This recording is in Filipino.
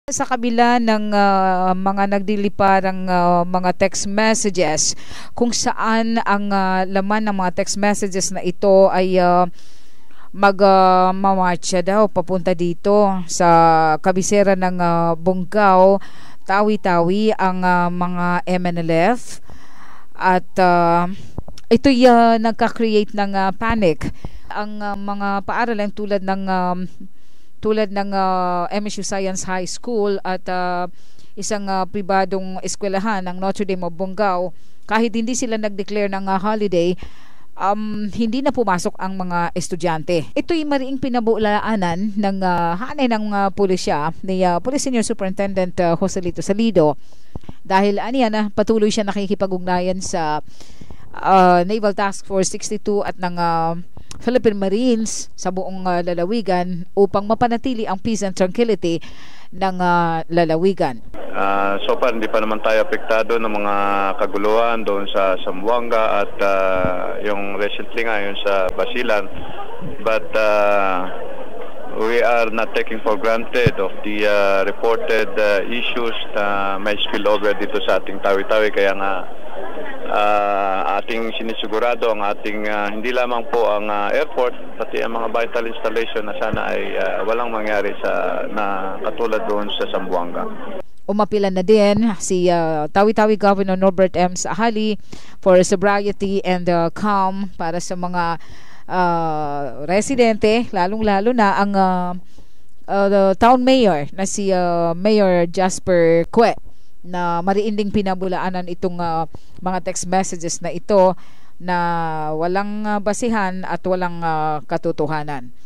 Sa kabila ng mga nagdiliparang mga text messages kung saan ang laman ng mga text messages na ito ay magmamarcha daw papunta dito sa kabisera ng Bungaw, tawi-tawi ang mga MNLF at ito'y nagka-create ng panic. Ang mga paaralan tulad ng MSU Science High School at isang pribadong eskwelahan ng Notre Dame of Bungaw, kahit hindi sila nag-declare ng holiday, hindi na pumasok ang mga estudyante. Ito'y mariing pinabulaanan ng hanay ng pulisya ni Police Senior Superintendent Joselito Salido dahil aniyan patuloy siya nakikipag-ugnayan sa Naval Task Force 62 at ng Philippine Marines sa buong lalawigan upang mapanatili ang peace and tranquility ng lalawigan. So far, hindi pa naman tayo apektado ng mga kaguluhan doon sa Zamboanga at yung recently nga yun sa Basilan. But we are not taking for granted of the reported issues na may spill over dito sa ating tawi-tawi. Kaya nga ating sinisigurado ang ating hindi lamang po ang airport pati ang mga vital installation na sana ay walang mangyari na katulad doon sa Zamboanga. Umapilan na din si Tawi-Tawi Governor Norbert M. Sahali for sobriety and calm para sa mga residente, lalong-lalo na ang town mayor na si Mayor Jasper Cue na mariinding pinabulaanan itong mga text messages na ito na walang basihan at walang katotohanan.